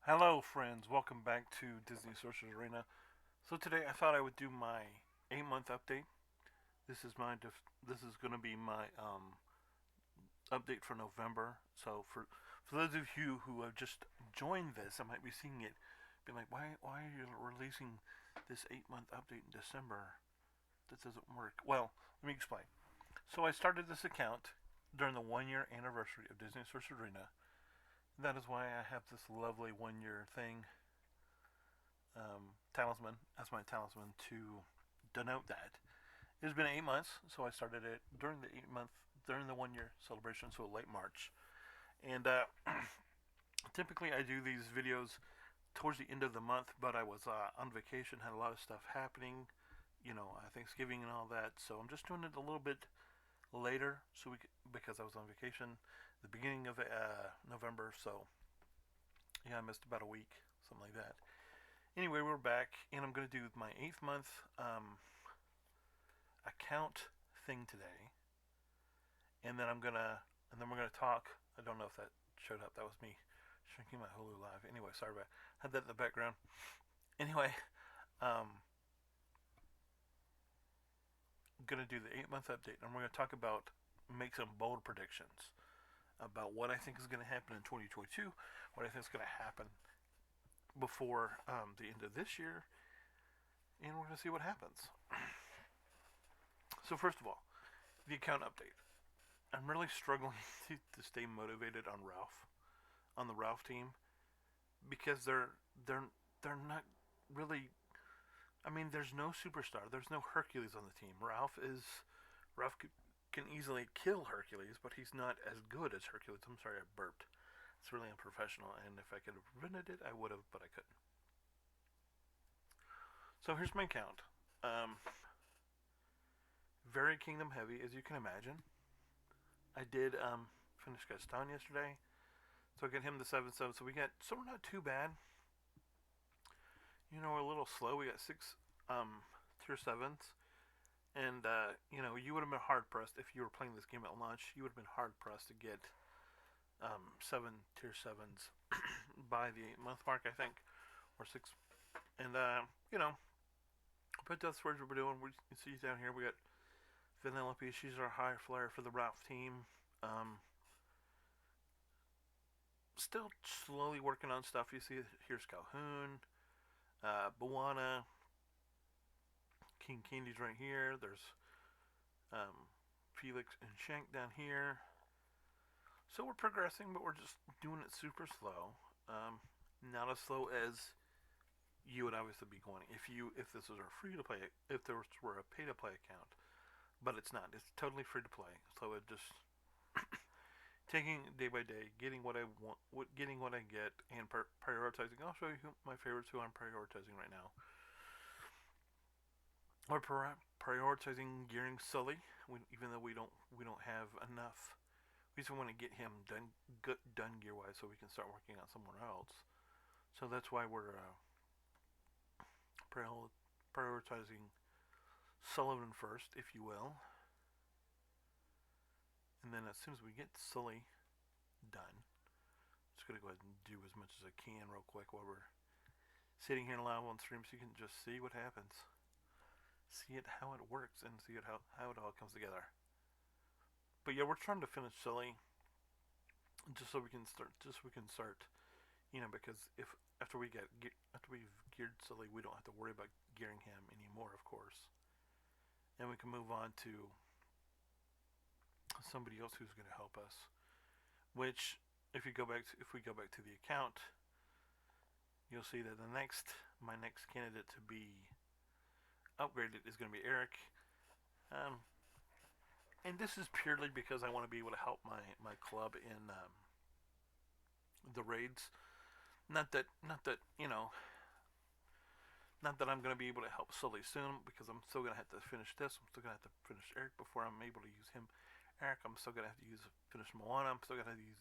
Hello, friends. Welcome back to Disney Sorcerer Arena. So today I thought I would do my 8-month update. This is going to be my update for November. So for those of you who have just joined this, I might be seeing it, be like, why are you releasing this 8-month update in December? This doesn't work. Well, let me explain. So I started this account during the 1 year anniversary of Disney Sorcerer Arena. That is why I have this lovely 1 year thing talisman as my talisman to denote that. It's been 8 months, so I started it during the 1 year celebration, so late March. And typically I do these videos towards the end of the month, but I was on vacation, had a lot of stuff happening, Thanksgiving and all that. So I'm just doing it a little bit later, because I was on vacation, the beginning of November. So yeah, I missed about a week, something like that. Anyway, we're back, and I'm gonna do my 8th month account thing today, and then we're gonna talk. I don't know if that showed up. That was me shrinking my Hulu live. Anyway, sorry about had that in the background. Anyway, I'm gonna do the 8-month update, and we're gonna talk about make some bold predictions about what I think is gonna happen in 2022, what I think is gonna happen before the end of this year, and we're gonna see what happens. So first of all, the account update. I'm really struggling to stay motivated on the Ralph team, because they're they're not really. I mean, there's no superstar. There's no Hercules on the team. Ralph can easily kill Hercules, but he's not as good as Hercules. I'm sorry, I burped. It's really unprofessional, and if I could have prevented it, I would have, but I couldn't. So here's my count. Um, very Kingdom heavy, as you can imagine. I did finish Gaston yesterday, so I get him the 7-7. So we're not too bad. We're a little slow. We got six tier sevens, and you would have been hard pressed if you were playing this game at launch. You would have been hard pressed to get seven tier sevens by the 8-month mark, I think, or six. And but that's what we're doing. We you see down here we got Vanellope. She's our high flyer for the Ralph team. Um, Still slowly working on stuff. You see, here's Calhoun, Bawana, King Candy's right here. There's Felix and Shank down here. So we're progressing, but we're just doing it super slow. Not as slow as you would obviously be going if this was a free to play, if there were a pay to play account, but it's not. It's totally free to play. So it just taking day by day, getting what I want, getting what I get, and prioritizing. I'll show you my favorites who I'm prioritizing right now. We're prioritizing gearing Sully, even though we don't have enough. We just want to get him done gear wise, so we can start working on somewhere else. So that's why we're prioritizing Sullivan first, if you will, and then as soon as we get Sully done, I'm just gonna go ahead and do as much as I can real quick while we're sitting here live on stream, so you can just see what happens, see it how it works, and see it how it all comes together. But yeah, we're trying to finish Sully just so we can start, because if after we've geared Sully, we don't have to worry about gearing him anymore, of course, and we can move on to somebody else who's going to help us. Which, if we go back to the account, you'll see that my next candidate to be upgraded is going to be Eric. Um, and this is purely because I want to be able to help my club in the raids. Not that I'm going to be able to help Sully soon, because I'm still going to have to finish this. I'm still going to have to finish Eric before I'm able to use him. Eric, I'm still going to have to finish Moana. I'm still going to have to use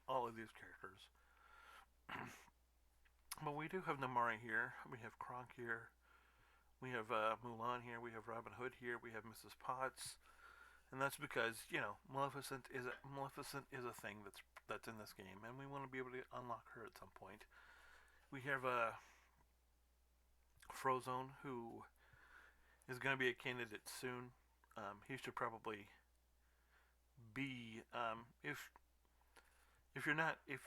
all of these characters. But we do have Namari here. We have Kronk here. We have Mulan here. We have Robin Hood here. We have Mrs. Potts, and that's because Maleficent is a thing that's in this game, and we want to be able to unlock her at some point. We have Frozone, who is going to be a candidate soon. He should probably be if you're not if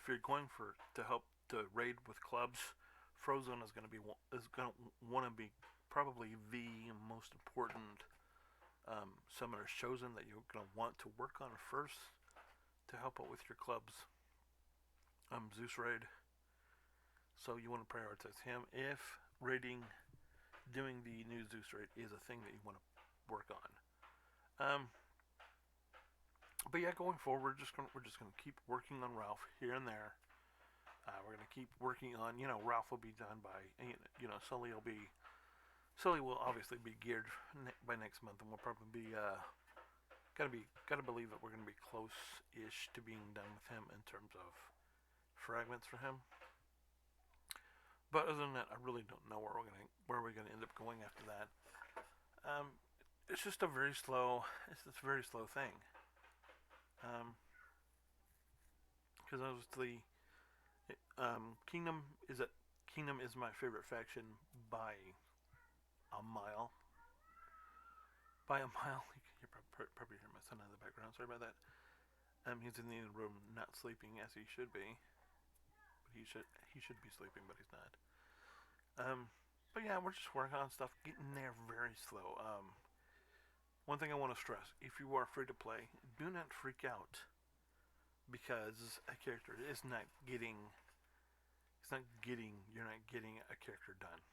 you're going for to help to raid with clubs, Frozone is going to be is going to want to be probably the most important summoner chosen that you're going to want to work on first to help out with your club's Zeus raid. So you want to prioritize him if raiding, doing the new Zeus raid is a thing that you want to work on. But yeah, going forward, we're just gonna keep working on Ralph here and there. We're gonna keep working on, Ralph will be done by, Sully will obviously be geared by next month, and we'll probably be gotta believe that we're gonna be close-ish to being done with him in terms of fragments for him. But other than that, I really don't know where we're gonna end up going after that. It's just a very slow. It's a very slow thing. Because obviously, Kingdom is my favorite faction by a mile. By a mile. You probably hear my son in the background. Sorry about that. He's in the room, not sleeping as he should be. But he should be sleeping, but he's not. But yeah, we're just working on stuff, getting there very slow. One thing I want to stress: if you are free to play, do not freak out because a character is not getting. You're not getting a character done.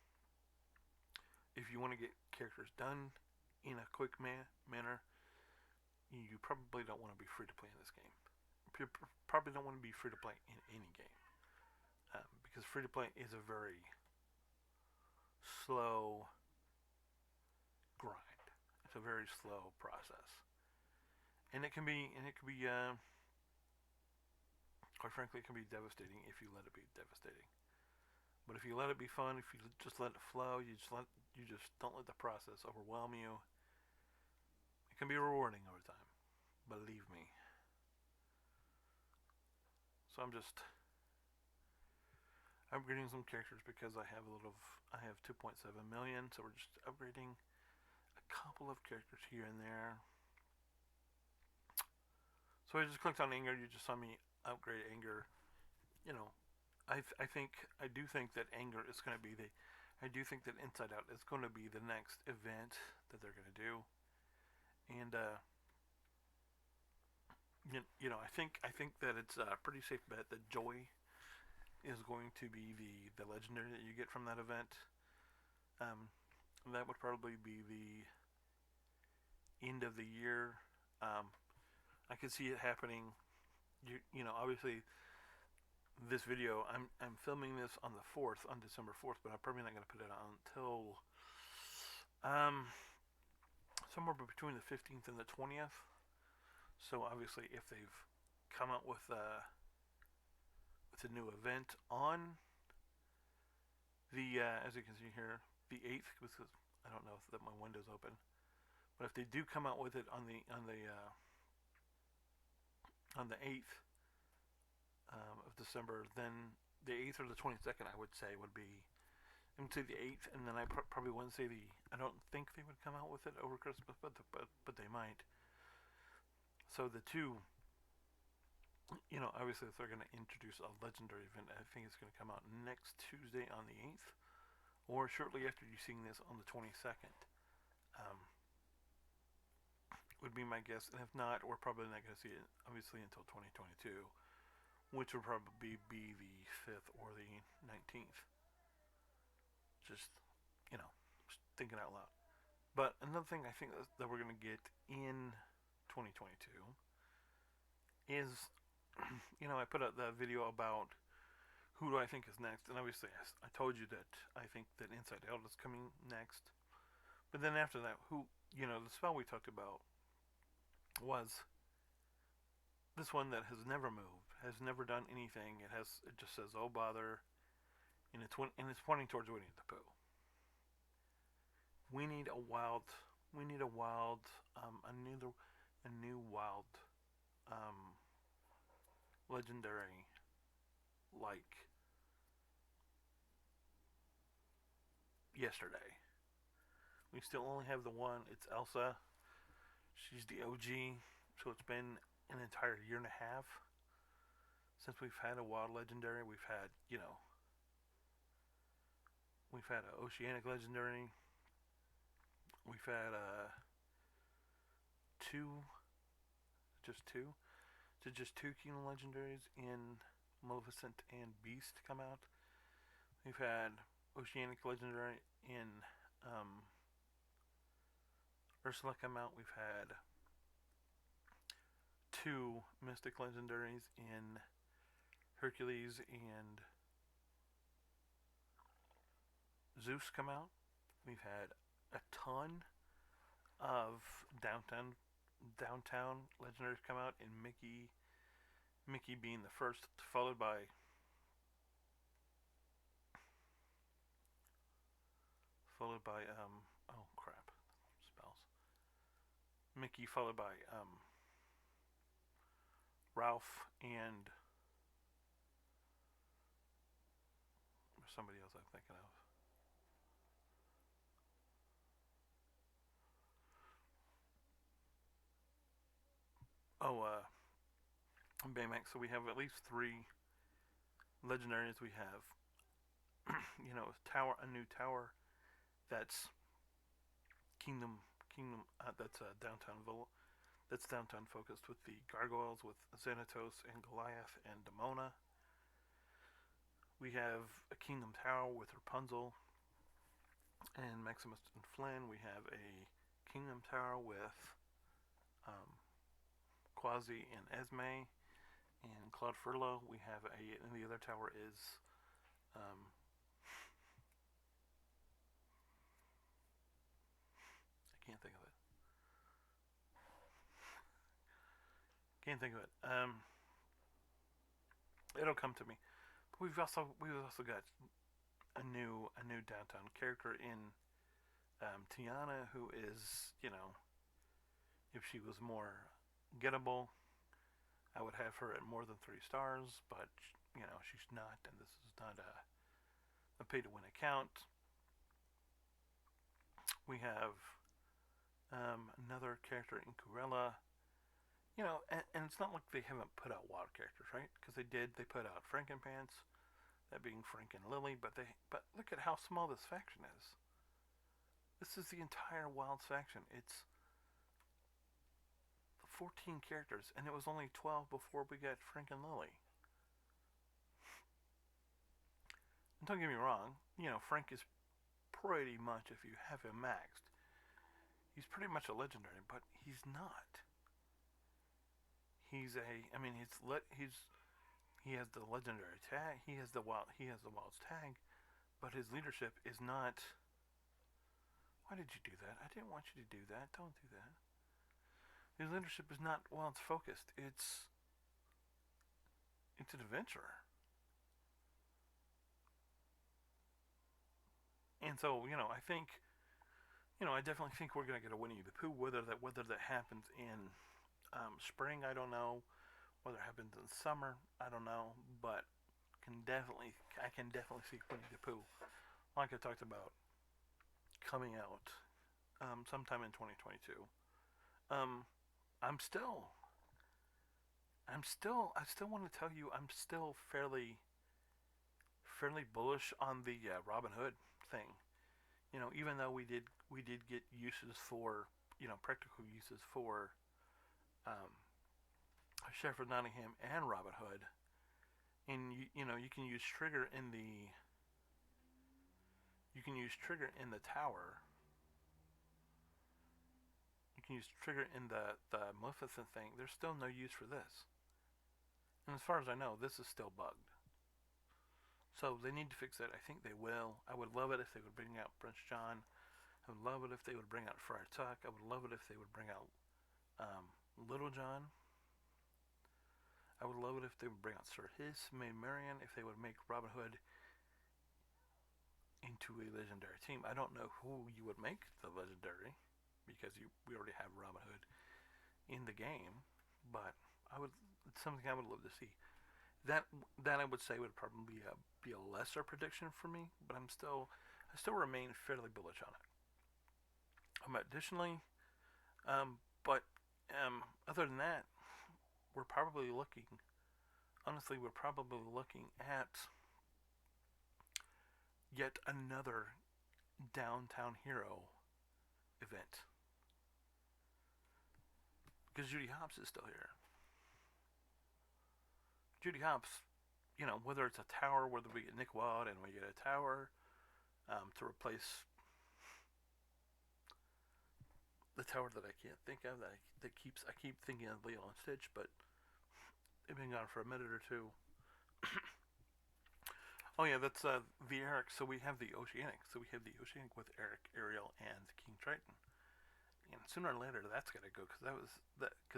If you want to get characters done in a quick manner, you probably don't want to be free to play in this game. You probably don't want to be free to play in any game. Because free to play is a very slow grind. It's a very slow process, and it can be, quite frankly, it can be devastating if you let it be devastating. But if you let it be fun, if you just let it flow, you just don't let the process overwhelm you. It can be rewarding over time. Believe me. So I'm just upgrading some characters because I have 2.7 million, so we're just upgrading a couple of characters here and there. So I just clicked on Anger. You just saw me upgrade Anger. I do think that Anger is going to be I do think that Inside Out is going to be the next event that they're going to do, and I think that it's a pretty safe bet that Joy is going to be the legendary that you get from that event. That would probably be the end of the year. I could see it happening. Obviously, this video I'm filming this on the 4th, on December 4th, but I'm probably not going to put it on until somewhere between the 15th and the 20th. So obviously, if they've come out with a new event on the as you can see here, the 8th, because I don't know if that my window's open, but if they do come out with it on the 8th of December, then the 8th or the 22nd, I would say would be. I would say the 8th, and then I probably wouldn't say the. I don't think they would come out with it over Christmas, but they might. So the two, obviously if they're going to introduce a legendary event, I think it's going to come out next Tuesday on the 8th, or shortly after you seeing this on the 22nd. Would be my guess, and if not, we're probably not going to see it obviously until 2022, which would probably be the 5th or the 19th. Just thinking out loud. But another thing I think that we're going to get in 2022 is, I put out the video about who do I think is next, and obviously I told you that I think that Inside Out is coming next. But then after that, the spell we talked about was this one that has never moved, has never done anything. It just says, "Oh bother," and it's pointing towards Winnie the Pooh. We need a wild, a new wild, legendary, like yesterday. We still only have the one. It's Elsa. She's the OG. So it's been an entire year and a half since we've had a wild legendary. We've had an oceanic legendary. We've had two, just two, just two Kingdom legendaries in Maleficent and Beast come out. We've had oceanic legendary in Ursula come out. We've had two mystic legendaries in Hercules and Zeus come out. We've had a ton of downtown legendaries come out, and Mickey being the first, followed by oh crap, spells. Mickey followed by Ralph and somebody else I'm thinking of. Oh, Baymax. So we have at least three legendaries. We have, a new tower that's Kingdom. That's downtown Villa. That's downtown focused with the gargoyles, with Xanatos and Goliath and Demona. We have a Kingdom Tower with Rapunzel and Maximus and Flynn. We have a Kingdom Tower with um, Quasi and Esme and Claude Furlow. We have and the other tower is I can't think of it. Can't think of it. It'll come to me. But we've also got a new downtown character in Tiana, who is, if she was more gettable, I would have her at more than 3 stars, but she's not, and this is not a pay to win account. We have another character in Cruella. And it's not like they haven't put out wild characters, right? Because they did. They put out Frankenpants, that being Frank and Lily. But look at how small this faction is. This is the entire Wilds faction. It's 14 characters, and it was only 12 before we got Frank and Lily. And don't get me wrong, Frank is pretty much, if you have him maxed, he's pretty much a legendary, but he's not. He's a, I mean, he has the legendary tag, he has the Wilds tag, but his leadership is not. Why did you do that? I didn't want you to do that. Don't do that. His leadership is not Wilds focused. It's an adventurer. And so, I definitely think we're gonna get a Winnie the Pooh. Whether that happens in spring, I don't know. Whether it happens in summer, I don't know. But I can definitely see Winnie the Pooh, like I talked about, coming out sometime in 2022. Um, I'm still, I still want to tell you, I'm still fairly bullish on the Robin Hood thing. Even though we did get uses for, practical uses for um, Sheriff of Nottingham and Robin Hood, and you can use trigger in the tower. You can use trigger in the Maleficent thing. There's still no use for this, and as far as I know, this is still bugged. So they need to fix that. I think they will. I would love it if they would bring out Prince John. I would love it if they would bring out Friar Tuck. I would love it if they would bring out Little John. I would love it if they would bring out Sir Hiss, Maid Marian, if they would make Robin Hood into a legendary team. I don't know who you would make the legendary, because we already have Robin Hood in the game, but it's something I would love to see. That I would say would probably be a lesser prediction for me, but I still remain fairly bullish on it. Additionally, but other than that, we're probably looking. Honestly, we're probably looking at yet another downtown hero event because Judy Hopps is still here. Judy Hopps, whether it's a tower, whether we get Nick Wad and we get a tower to replace the tower that I can't think of I keep thinking of Leo and Stitch, but they've been gone for a minute or two. Oh yeah, that's the Eric. So we have the Oceanic. So we have the Oceanic with Eric, Ariel, and King Triton. And sooner or later, that's got to go because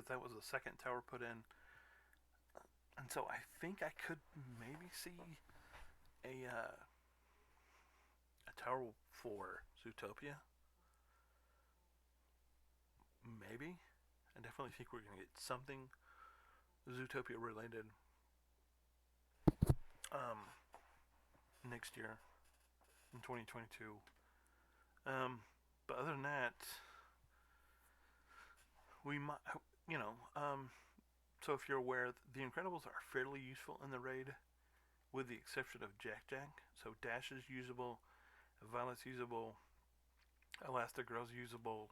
that was the second tower put in. And so I think I could maybe see a uh, a tower for Zootopia. Maybe. I definitely think we're gonna get something Zootopia related um, next year in 2022. But other than that, we might, you know, so if you're aware, the Incredibles are fairly useful in the raid, with the exception of Jack Jack. So Dash is usable, Violet's usable, Elastigirl's usable,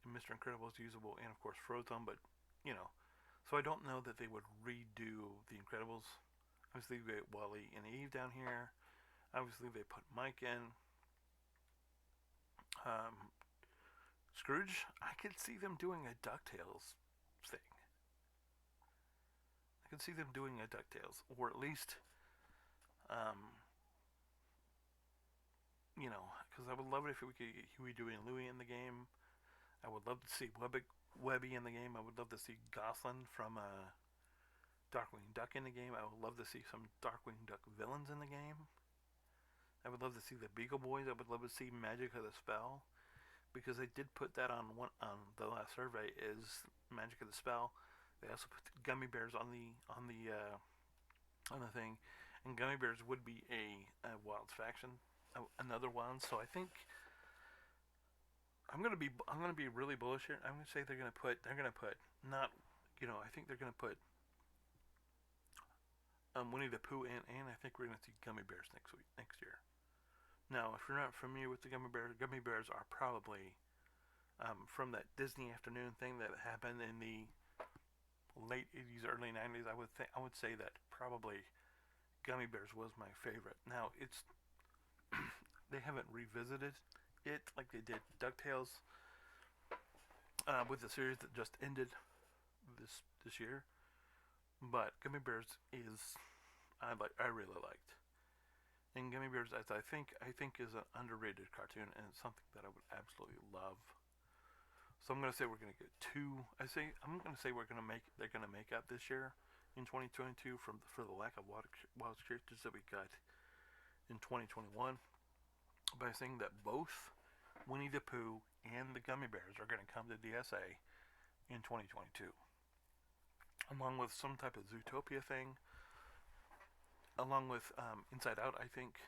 and Mr. Incredible is usable, and of course Frozone. But you know, so I don't know that they would redo the Incredibles. Obviously, we get Wally and Eve down here. Obviously, they put Mike in. Um, Scrooge, I could see them doing a DuckTales thing. I could see them doing a DuckTales, or at least, um, because I would love it if we could get Huey, Dewey, and Louie in the game. I would love to see Webby in the game. I would love to see Goslin from Darkwing Duck in the game. I would love to see some Darkwing Duck villains in the game. I would love to see the Beagle Boys. I would love to see Magic of the Spell, because they did put that on the last survey is Magic of the Spell. They also put the Gummy Bears on the thing, and Gummy Bears would be a Wilds faction, another one. So I think I'm gonna be really bullish here. I'm gonna say they're gonna put not, I think they're gonna put Winnie the Pooh in, and I think we're gonna see Gummy Bears next year. Now, if you're not familiar with the Gummy Bears are probably from that Disney Afternoon thing that happened in the late '80s, early '90s. I would say that probably Gummy Bears was my favorite. Now it's they haven't revisited it like they did Ducktales with the series that just ended this year. But Gummy Bears is I really liked. And Gummy Bears, as I think is an underrated cartoon, and it's something that I would absolutely love. So I'm gonna say we're gonna get two. I'm gonna say they're gonna make up this year in 2022 for the lack of wild characters that we got in 2021 by saying that both Winnie the Pooh and the Gummy Bears are gonna come to DSA in 2022, along with some type of Zootopia thing, along with Inside Out. I think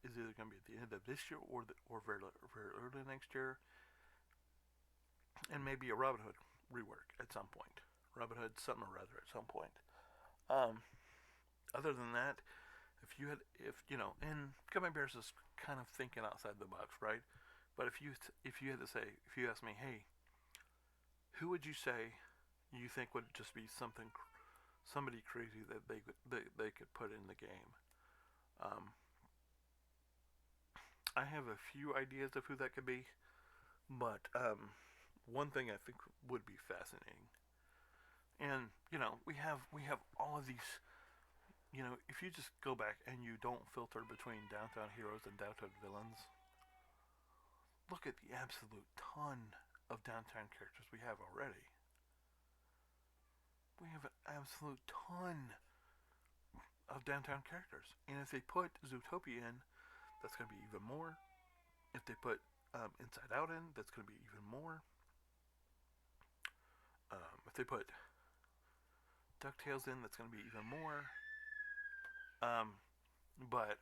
is either gonna be at the end of this year or very early next year, and maybe a Robin Hood rework at some point. Robin Hood something or other at some point. Um, Other than that, and Gummy Bears is kind of thinking outside the box, right? But if you ask me, hey, who would you say you think would just be somebody crazy that they could put in the game? Um, I have a few ideas of who that could be, but one thing I think would be fascinating, and we have all of these. If you just go back and you don't filter between downtown heroes and downtown villains, look at the absolute ton of downtown characters we have already. We have an absolute ton of downtown characters, and if they put Zootopia in, that's going to be even more. If they put Inside Out in, that's going to be even more. If they put DuckTales in, that's going to be even more. But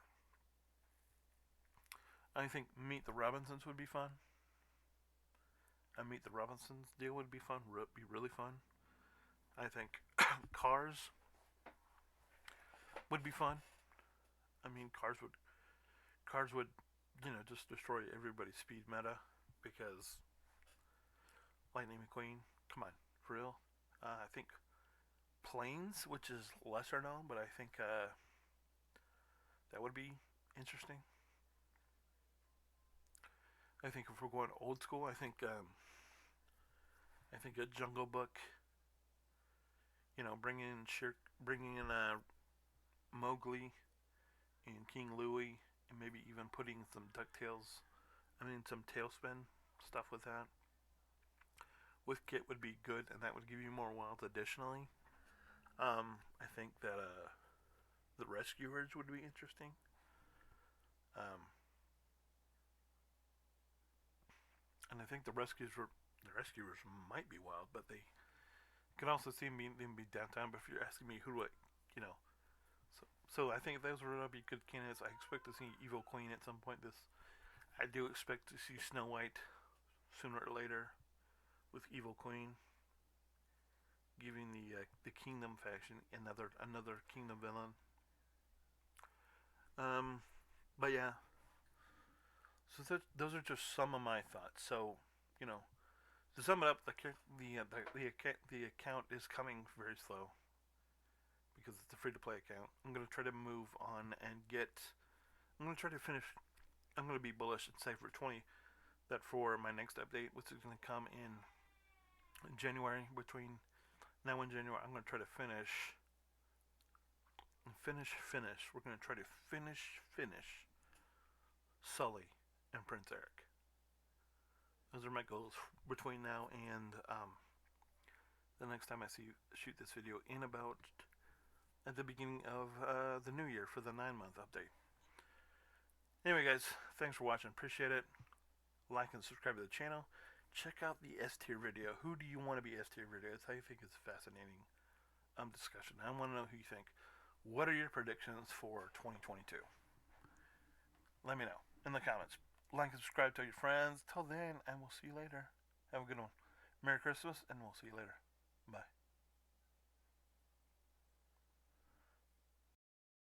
I think Meet the Robinsons would be fun. A Meet the Robinsons deal would be fun. Be really fun. I think Cars would be fun. I mean, Cars would just destroy everybody's speed meta because Lightning McQueen. Come on, for real. I think Planes, which is lesser known, but I think that would be interesting. I think if we're going old school, I think a Jungle Book. Bringing in Mowgli and King Louie, and maybe even putting some Ducktales. I mean, some Tailspin stuff with that. With Kit would be good, and that would give you more wilds. Additionally, I think that the Rescuers would be interesting. Um, and I think the Rescuers might be wild, but they can also see them be downtown. But if you're asking me who do you know, so I think those would be good candidates. I expect to see Evil Queen at some point. I do expect to see Snow White sooner or later with Evil Queen, giving the Kingdom faction another Kingdom villain. Um, but yeah, so those are just some of my thoughts. So you know, to sum it up, the account is coming very slow because it's a free to play account. I'm gonna try to move on and get. I'm gonna try to finish. I'm gonna be bullish and say for 20 that for my next update, which is gonna come in January, between now and January, I'm gonna try to finish. We're gonna try to finish Sully and Prince Eric. Those are my goals between now and the next time I shoot this video in about at the beginning of the new year for the 9-month update. Anyway, guys, thanks for watching. Appreciate it. Like and subscribe to the channel. Check out the S tier video. Who do you want to be S tier video? I think it's a fascinating discussion. I want to know who you think. What are your predictions for 2022? Let me know in the comments. Like and subscribe, tell your friends. Till then, and we'll see you later. Have a good one. Merry Christmas, and we'll see you later. Bye.